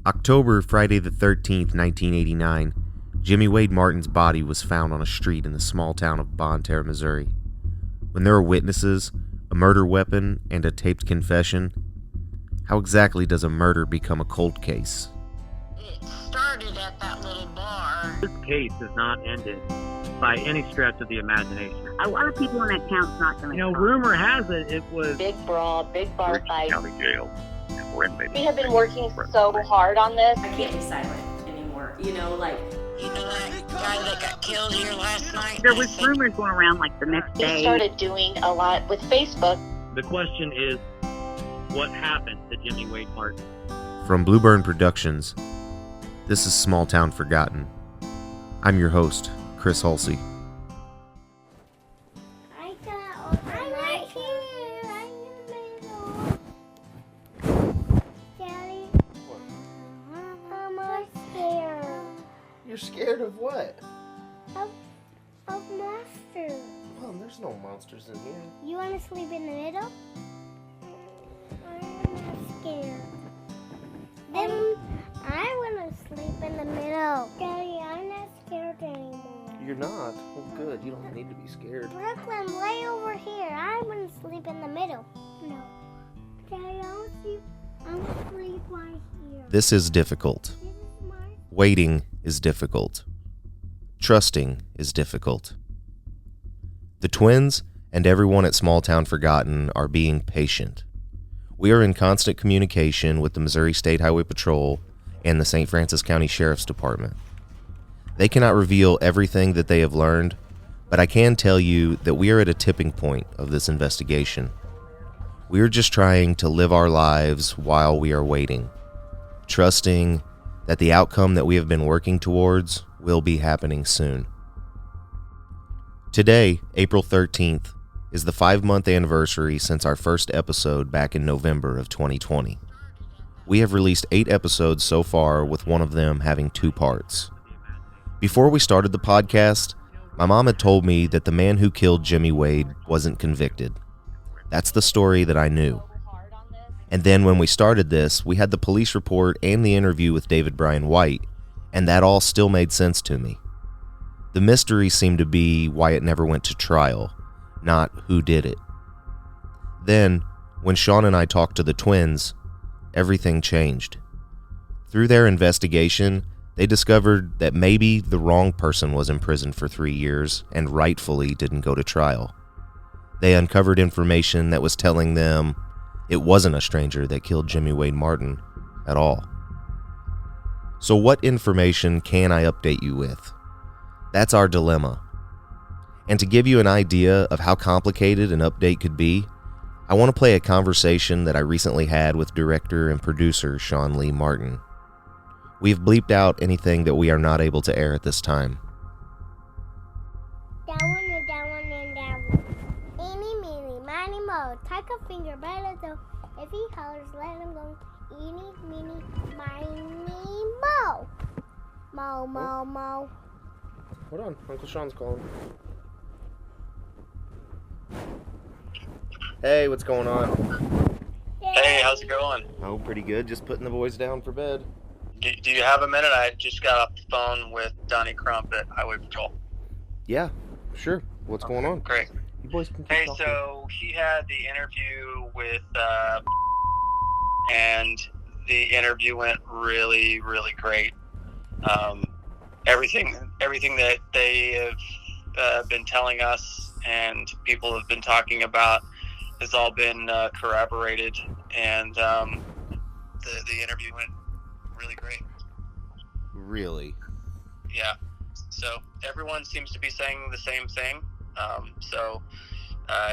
Friday the 13th, 1989, Jimmy Wade Martin's body was found on a street in the small town of Bonne Terre, Missouri. When there are witnesses, a murder weapon, and a taped confession, how exactly does a murder become a cold case? It started at that little bar. This case is not ended by any stretch of the imagination. A lot of people in that town's not going to Rumor has it was big brawl, big bar fight. County Jail. We have been working so hard on this. I can't be silent anymore. You know that guy that got killed here last night? There was rumors going around like the next day. We started doing a lot with Facebook. The question is, what happened to Jimmy Wade Martin? From Blueburn Productions, this is Small Town Forgotten. I'm your host, Chris Halsey. I'm right here. I'm in the middle. Daddy, I'm scared You're scared of what? of monsters. Mom, there's no monsters in here. You want to sleep in the middle? I'm not scared. Then I want to sleep in the middle. Daddy, I'm not scared anymore. You're not? Well, good. You don't need to be scared. Brooklyn, lay over here. I want to sleep in the middle. No. Daddy, I want to sleep right here. This is difficult. This is my... Waiting is difficult. Trusting is difficult. The twins and everyone at Small Town Forgotten are being patient. We are in constant communication with the Missouri State Highway Patrol and the St. Francis County Sheriff's Department. They cannot reveal everything that they have learned, but I can tell you that we are at a tipping point of this investigation. We are just trying to live our lives while we are waiting, trusting that the outcome that we have been working towards will be happening soon. Today, April 13th, is the 5-month anniversary since our first episode back in November of 2020. We have released 8 episodes so far, with one of them having 2 parts. Before we started the podcast, my mom had told me that the man who killed Jimmy Wade wasn't convicted. That's the story that I knew. And then when we started this, we had the police report and the interview with David Bryan White, and that all still made sense to me. The mystery seemed to be why it never went to trial, not who did it. Then, when Sean and I talked to the twins, everything changed. Through their investigation, they discovered that maybe the wrong person was imprisoned for 3 years and rightfully didn't go to trial. They uncovered information that was telling them it wasn't a stranger that killed Jimmy Wade Martin at all. So what information can I update you with? That's our dilemma. And to give you an idea of how complicated an update could be, I want to play a conversation that I recently had with director and producer Sean Lee Martin. We've bleeped out anything that we are not able to air at this time. That one and that one and that one. Eeny, meeny, miny, mo. Take a finger, by the toe. If he hollers, let him go. Eeny, meeny, miny, mo. Mo, mo, mo. Hold on, Uncle Sean's calling. Hey, what's going on? Hey, how's it going? Oh, pretty good. Just putting the boys down for bed. Do you have a minute? I just got off the phone with Donnie Crump at Highway Patrol. Yeah, sure. What's going on? Great. You boys can keep Hey, talking. so he had the interview with, and the interview went really, really great. Everything that they have been telling us and people have been talking about has all been corroborated, and the interview went really great. Really? Yeah. So everyone seems to be saying the same thing.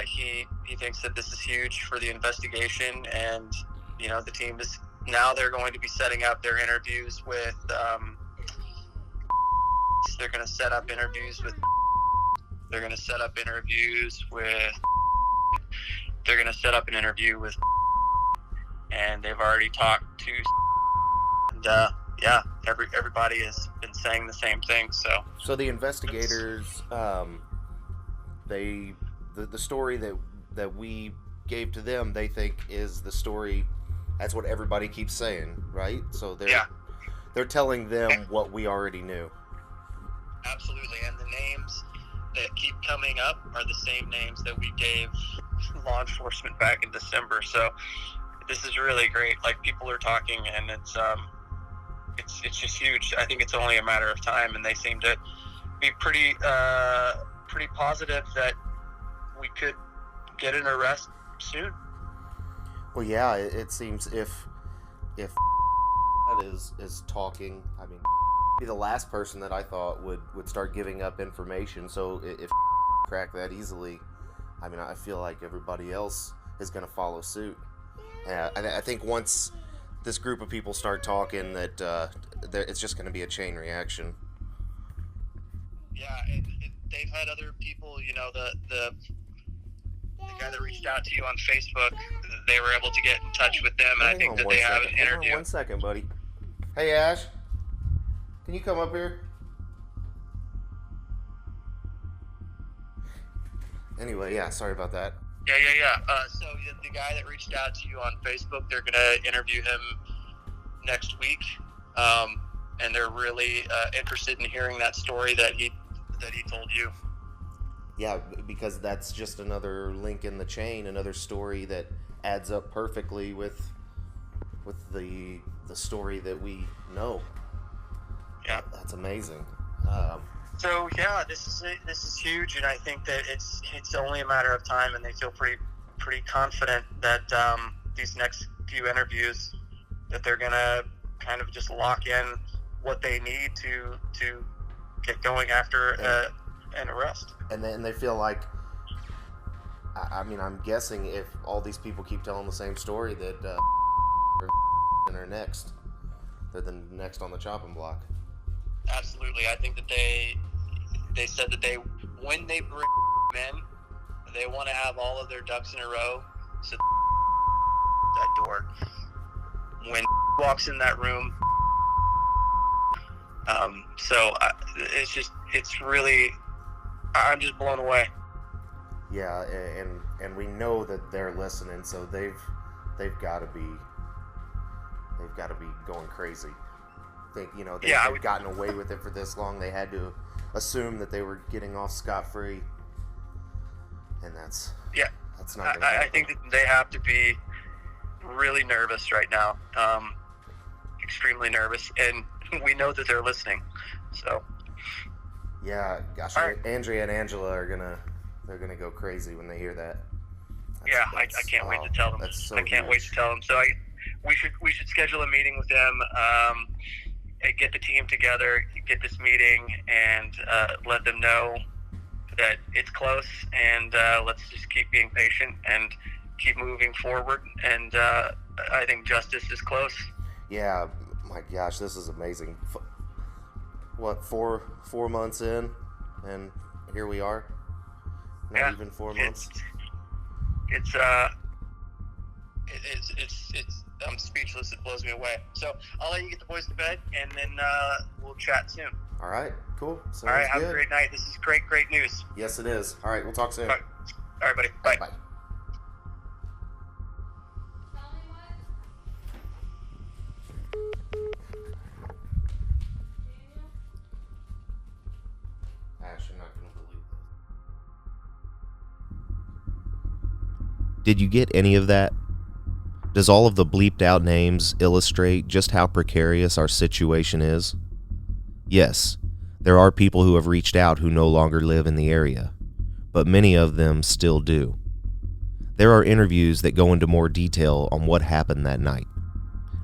He thinks that this is huge for the investigation, and the team is now they're going to be setting up their interviews with. They're going to set up interviews with. They're going to set up interviews with. They're going to set up an interview with. And they've already talked to. And everybody has been saying the same thing. So the investigators, the story that we gave to them, they think is the story. That's what everybody keeps saying, right? So they're telling them what we already knew. Absolutely, and the names that keep coming up are the same names that we gave law enforcement back in December. So this is really great. Like, people are talking, and it's just huge. I think it's only a matter of time, and they seem to be pretty positive that we could get an arrest soon. Well, yeah, it seems if is talking, I mean, be the last person that I thought would start giving up information. So if crack that easily, I mean, I feel like everybody else is going to follow suit. I think once this group of people start talking, that it's just going to be a chain reaction. Yeah, they've had other people, the guy that reached out to you on Facebook, they were able to get in touch with them, and I think that they have an interview. 1 second, buddy. Hey, Ash, can you come up here? Anyway, yeah, sorry about that. Yeah. So the guy that reached out to you on Facebook, they're gonna interview him next week, and they're really interested in hearing that story that he told you. Yeah, because that's just another link in the chain, another story that adds up perfectly with the story that we know. Yeah, that's amazing. So yeah, this is huge, and I think that it's only a matter of time, and they feel pretty confident that these next few interviews, that they're gonna kind of just lock in what they need to get going after an arrest. And then they feel like, I mean, I'm guessing if all these people keep telling the same story, that are next. They're the next on the chopping block. Absolutely. I think that they said that when they bring in, they want to have all of their ducks in a row. So that door, when walks in that room. It's really, I'm just blown away. Yeah, and we know that they're listening, so they've got to be going crazy. Think, they've gotten away with it for this long. They had to assume that they were getting off scot-free, and that's not gonna happen. I think that they have to be really nervous right now, extremely nervous, and we know that they're listening. So yeah, gosh, right. Andrea and Angela they're gonna go crazy when they hear that. I can't wait to tell them. That's so I can't wait to tell them. So we should schedule a meeting with them, and get the team together, get this meeting, and let them know that it's close, and let's just keep being patient and keep moving forward. And I think justice is close. Yeah, my gosh, this is amazing. What, 4 months in, and here we are. Not even 4 months. It's I'm speechless. It blows me away. So I'll let you get the boys to bed, and then we'll chat soon. All right, cool. Sounds all right, have good. a great night. This is great news. Yes, it is. All right, we'll talk soon. All right buddy. Bye. Bye. Ash, I'm not going to believe this. Did you get any of that? Does all of the bleeped out names illustrate just how precarious our situation is? Yes, there are people who have reached out who no longer live in the area, but many of them still do. There are interviews that go into more detail on what happened that night.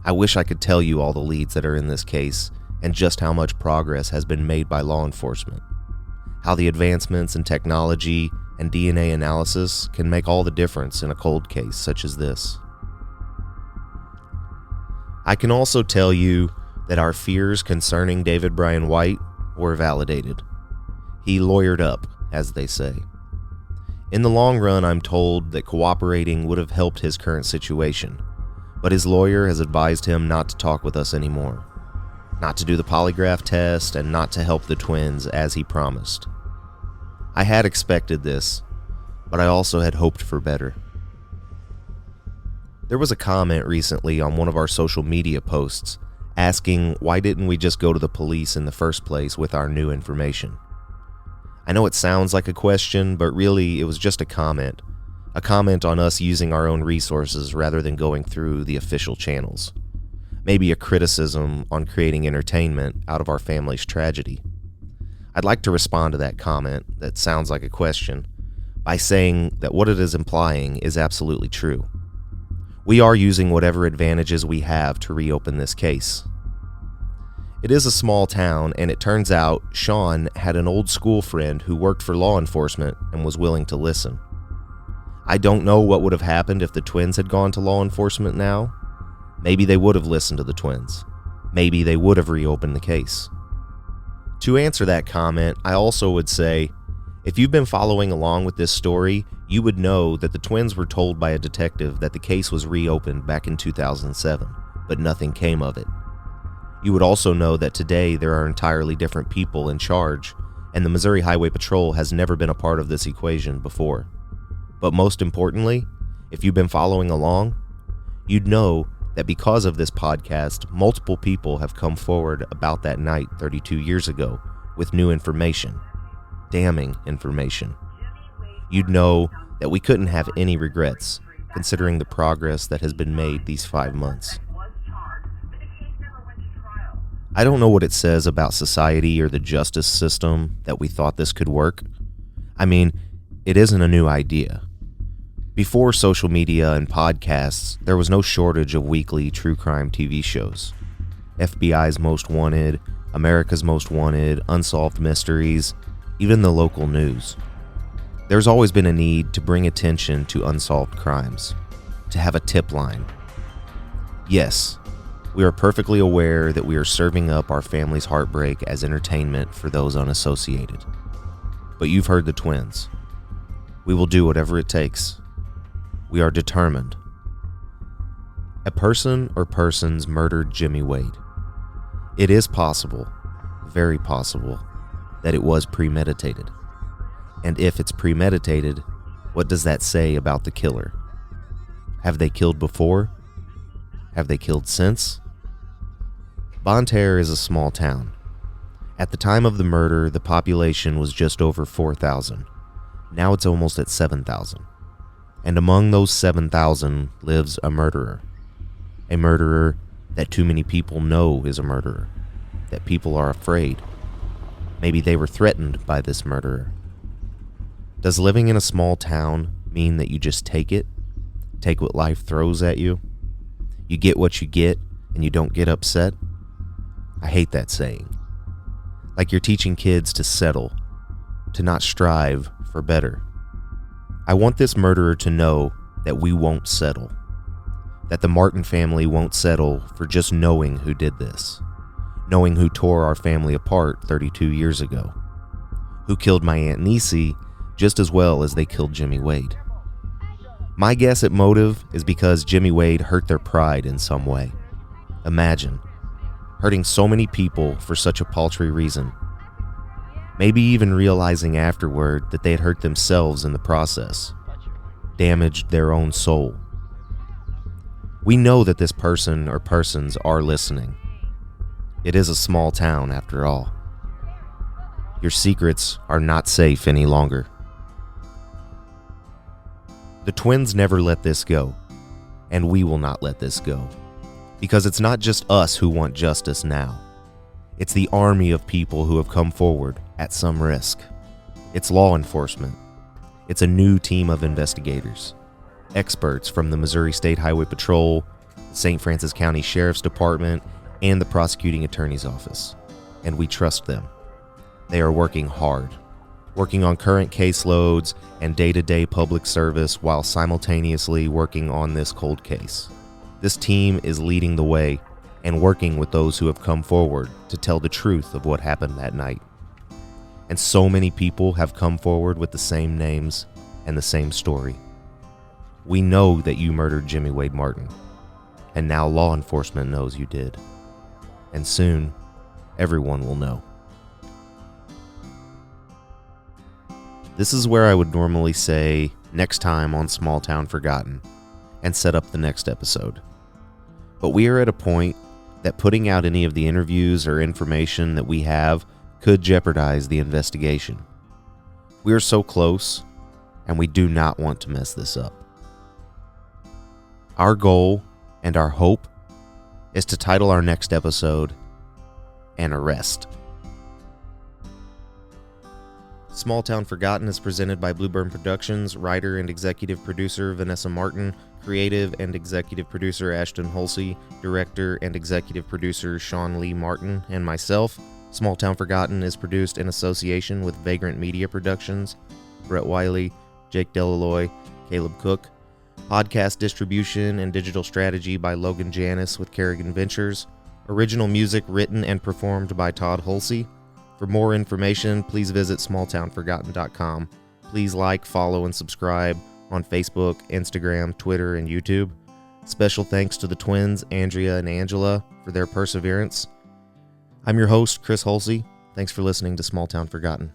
I wish I could tell you all the leads that are in this case and just how much progress has been made by law enforcement. How the advancements in technology and DNA analysis can make all the difference in a cold case such as this. I can also tell you that our fears concerning David Brian White were validated. He lawyered up, as they say. In the long run, I'm told that cooperating would have helped his current situation, but his lawyer has advised him not to talk with us anymore, not to do the polygraph test, and not to help the twins as he promised. I had expected this, but I also had hoped for better. There was a comment recently on one of our social media posts asking why didn't we just go to the police in the first place with our new information. I know it sounds like a question, but really it was just a comment on us using our own resources rather than going through the official channels. Maybe a criticism on creating entertainment out of our family's tragedy. I'd like to respond to that comment that sounds like a question by saying that what it is implying is absolutely true. We are using whatever advantages we have to reopen this case. It is a small town, and it turns out Sean had an old school friend who worked for law enforcement and was willing to listen. I don't know what would have happened if the twins had gone to law enforcement now. Maybe they would have listened to the twins. Maybe they would have reopened the case. To answer that comment, I also would say, if you've been following along with this story, you would know that the twins were told by a detective that the case was reopened back in 2007, but nothing came of it. You would also know that today there are entirely different people in charge, and the Missouri Highway Patrol has never been a part of this equation before. But most importantly, if you've been following along, you'd know that because of this podcast, multiple people have come forward about that night 32 years ago with new information. Damning information. You'd know that we couldn't have any regrets, considering the progress that has been made these 5 months. I don't know what it says about society or the justice system that we thought this could work. I mean, it isn't a new idea. Before social media and podcasts, there was no shortage of weekly true crime TV shows. FBI's Most Wanted, America's Most Wanted, Unsolved Mysteries, even the local news. There's always been a need to bring attention to unsolved crimes, to have a tip line. Yes, we are perfectly aware that we are serving up our family's heartbreak as entertainment for those unassociated. But you've heard the twins. We will do whatever it takes. We are determined. A person or persons murdered Jimmy Wade. It is possible, very possible, that it was premeditated. And if it's premeditated, what does that say about the killer? Have they killed before? Have they killed since? Bonne Terre is a small town. At the time of the murder, the population was just over 4,000. Now it's almost at 7,000. And among those 7,000 lives a murderer. A murderer that too many people know is a murderer. That people are afraid. Maybe they were threatened by this murderer. Does living in a small town mean that you just take it? Take what life throws at you? You get what you get and you don't get upset? I hate that saying. Like you're teaching kids to settle, to not strive for better. I want this murderer to know that we won't settle. That the Martin family won't settle for just knowing who did this. Knowing who tore our family apart 32 years ago. Who killed my Aunt Niecy just as well as they killed Jimmy Wade. My guess at motive is because Jimmy Wade hurt their pride in some way. Imagine, hurting so many people for such a paltry reason. Maybe even realizing afterward that they had hurt themselves in the process. Damaged their own soul. We know that this person or persons are listening. It is a small town after all. Your secrets are not safe any longer. The twins never let this go, and we will not let this go. Because it's not just us who want justice now. It's the army of people who have come forward at some risk. It's law enforcement. It's a new team of investigators. Experts from the Missouri State Highway Patrol, the St. Francis County Sheriff's Department, and the Prosecuting Attorney's Office. And we trust them. They are working hard, working on current caseloads and day-to-day public service while simultaneously working on this cold case. This team is leading the way and working with those who have come forward to tell the truth of what happened that night. And so many people have come forward with the same names and the same story. We know that you murdered Jimmy Wade Martin, and now law enforcement knows you did. And soon, everyone will know. This is where I would normally say next time on Small Town Forgotten and set up the next episode. But we are at a point that putting out any of the interviews or information that we have could jeopardize the investigation. We are so close, and we do not want to mess this up. Our goal and our hope is to title our next episode, An Arrest. Small Town Forgotten is presented by Blueburn Productions, writer and executive producer Vanessa Martin, creative and executive producer Ashton Hulsey, director and executive producer Sean Lee Martin, and myself. Small Town Forgotten is produced in association with Vagrant Media Productions, Brett Wiley, Jake Delaloy, Caleb Cook. Podcast distribution and digital strategy by Logan Janis with Kerrigan Ventures. Original music written and performed by Todd Hulsey. For more information, please visit smalltownforgotten.com. Please like, follow, and subscribe on Facebook, Instagram, Twitter, and YouTube. Special thanks to the twins, Andrea and Angela, for their perseverance. I'm your host, Chris Hulsey. Thanks for listening to Small Town Forgotten.